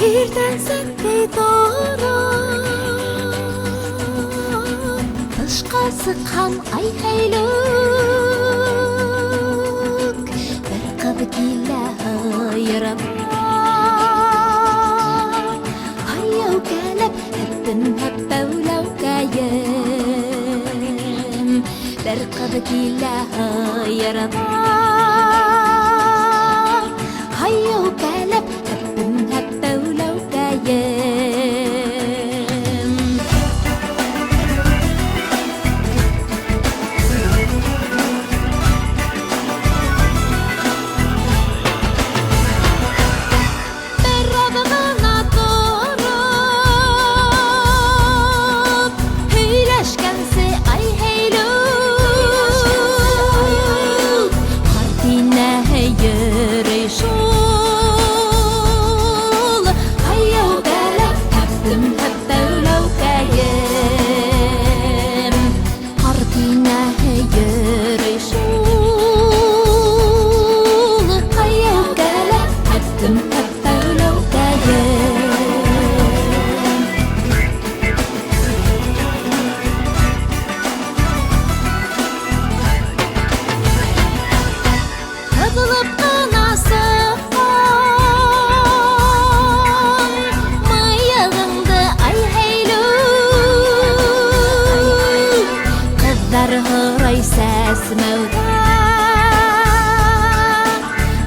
Birden saklı doğru Başka sıkan ay hayluk Bir kabıkıyla hayırım Hayyav gelip hepin hep bevlav kayım Bir kabıkıyla hayırım Hayyav gelip hepin hep bevlav kayım Sesmevda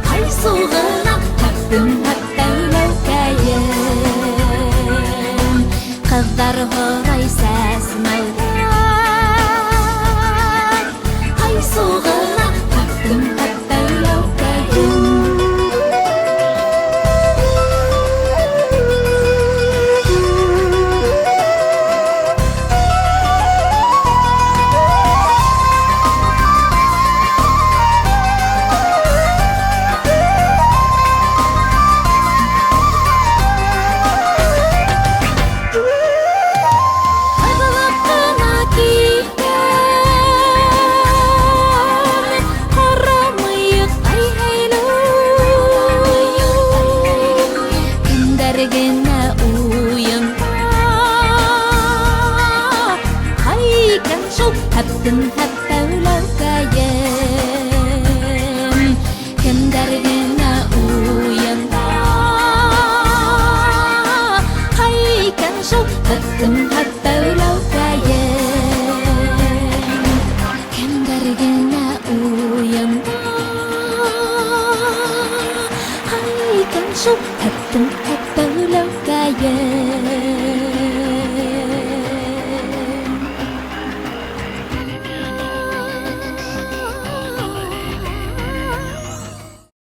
Hay soğuna hepim hep bevlev kayım Kızlar horay sesmevda Hay soğuna hepim hep bevlev kayım Heptim hep bevlev kayım Kim dergine uyanda Hayken şu heptim hep bevlev kayım Kim dergine uyanda Hayken şu hep